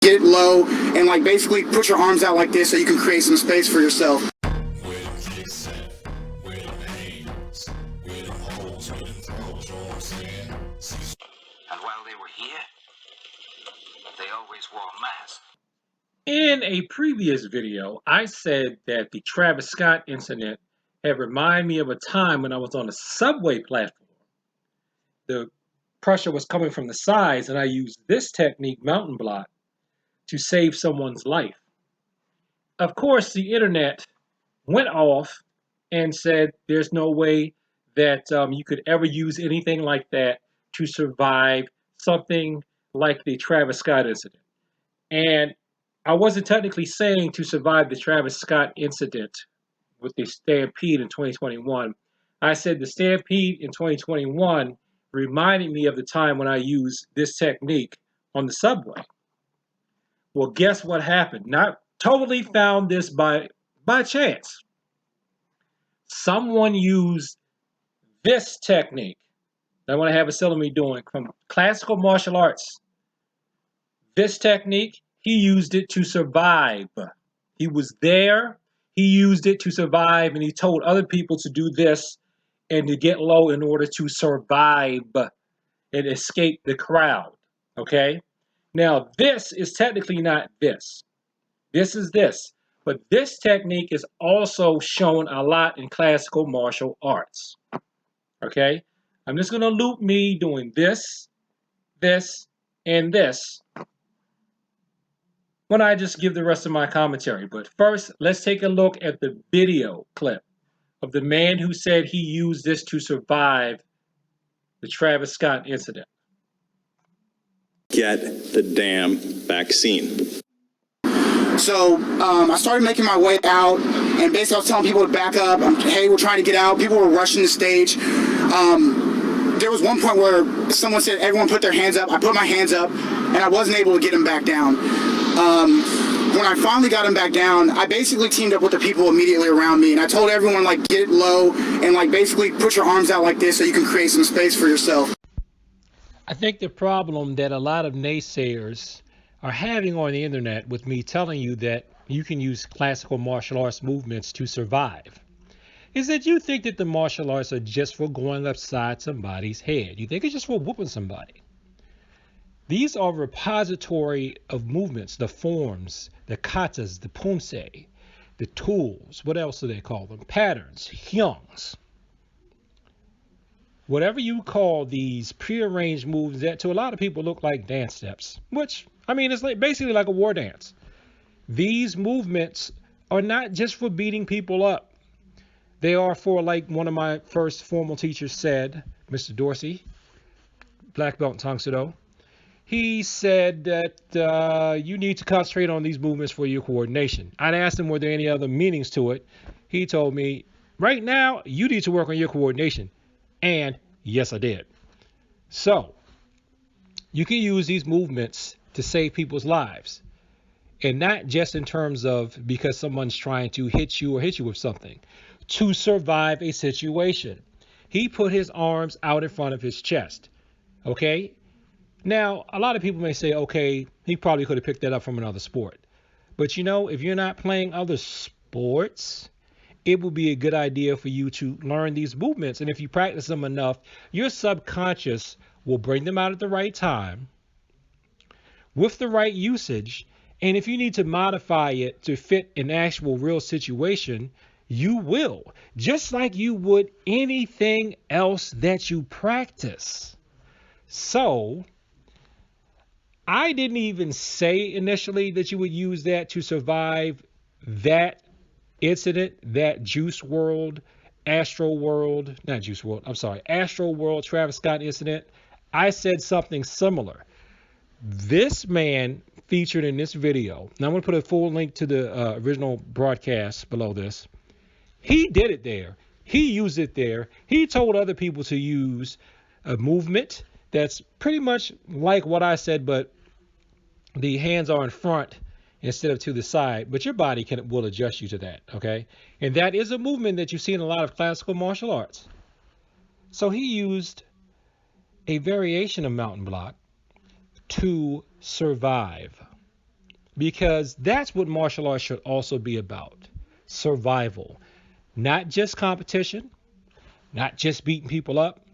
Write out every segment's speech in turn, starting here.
get low and like basically put your arms out like this so you can create some space for yourself. And while they were here, they always wore masks. In a previous video, I said that the Travis Scott incident had reminded me of a time when I was on a subway platform. The pressure was coming from the sides, and I used this technique, mountain block, to save someone's life. Of course, the internet went off and said there's no way that you could ever use anything like that to survive something like the Travis Scott incident. And I wasn't technically saying to survive the Travis Scott incident with the Stampede in 2021. I said the Stampede in 2021 reminded me of the time when I used this technique on the subway. Well, guess what happened? Not totally found this by chance. Someone used this technique that I want to have Cecil doing from classical martial arts. This technique, he used it to survive. He was there, he used it to survive, and he told other people to do this and to get low in order to survive and escape the crowd. Okay? Now, this is technically not this. This is this. But this technique is also shown a lot in classical martial arts. Okay? I'm just going to loop me doing this, this, and this when I just give the rest of my commentary. But first, let's take a look at the video clip of the man who said he used this to survive the Travis Scott incident. Get the damn vaccine. So I started making my way out, and basically I was telling people to back up. Hey, we're trying to get out. People were rushing the stage. There was one point where someone said, everyone put their hands up. I put my hands up, and I wasn't able to get them back down. When I finally got them back down, I basically teamed up with the people immediately around me, and I told everyone, like, get low and, like, basically put your arms out like this so you can create some space for yourself. I think the problem that a lot of naysayers are having on the internet with me telling you that you can use classical martial arts movements to survive is that you think that the martial arts are just for going upside somebody's head. You think it's just for whooping somebody. These are repository of movements, the forms, the katas, the punse, the tools. What else do they call them? Patterns, hyungs. Whatever you call these prearranged moves that to a lot of people look like dance steps, which, I mean, it's like basically like a war dance. These movements are not just for beating people up. They are for, like one of my first formal teachers said, Mr. Dorsey, black belt in Tangsoodo. He said that you need to concentrate on these movements for your coordination. I'd asked him, were there any other meanings to it? He told me, right now, you need to work on your coordination. And yes, I did. So you can use these movements to save people's lives. And not just in terms of because someone's trying to hit you or hit you with something. To survive a situation. He put his arms out in front of his chest. Okay? Now, a lot of people may say, okay, he probably could have picked that up from another sport. But you know, if you're not playing other sports, it will be a good idea for you to learn these movements. And if you practice them enough, your subconscious will bring them out at the right time with the right usage. And if you need to modify it to fit an actual real situation, you will, just like you would anything else that you practice. So I didn't even say initially that you would use that to survive that incident, that Juice World, Astro World, not Juice World, I'm sorry, Astro World Travis Scott incident. I said something similar. This man featured in this video, now I'm going to put a full link to the original broadcast below this. He did it there. He used it there. He told other people to use a movement that's pretty much like what I said, but the hands are in front instead of to the side, but your body will adjust you to that, okay? And that is a movement that you see in a lot of classical martial arts. So he used a variation of mountain block to survive. because that's what martial arts should also be about. Survival. Not just competition, not just beating people up,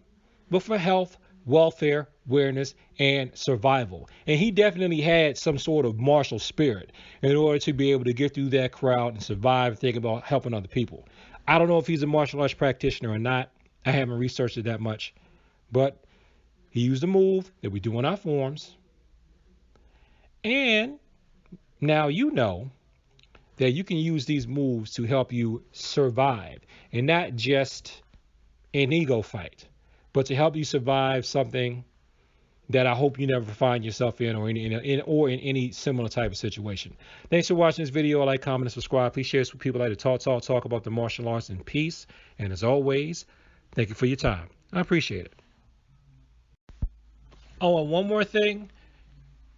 but for health, welfare, awareness, and survival. And he definitely had some sort of martial spirit in order to be able to get through that crowd and survive and think about helping other people. I don't know if he's a martial arts practitioner or not. I haven't researched it that much. But he used a move that we do in our forms. And now you know that you can use these moves to help you survive, and not just an ego fight, but to help you survive something that I hope you never find yourself in, or in any similar type of situation. Thanks for watching this video. Like, comment, and subscribe. Please share this with people like to talk about the martial arts in peace. And as always, thank you for your time. I appreciate it. Oh, and one more thing.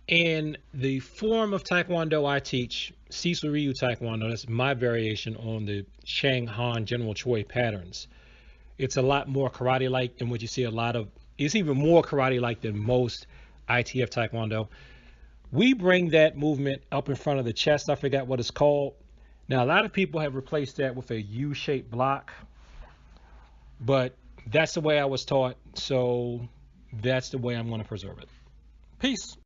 In the form of Taekwondo I teach, Cecil Taekwondo, that's my variation on the Chang Han General Choi patterns. It's a lot more karate-like than what you see a lot of. It's even more karate-like than most ITF Taekwondo. We bring that movement up in front of the chest. I forgot what it's called. Now, a lot of people have replaced that with a U-shaped block, but that's the way I was taught, so that's the way I'm going to preserve it. Peace.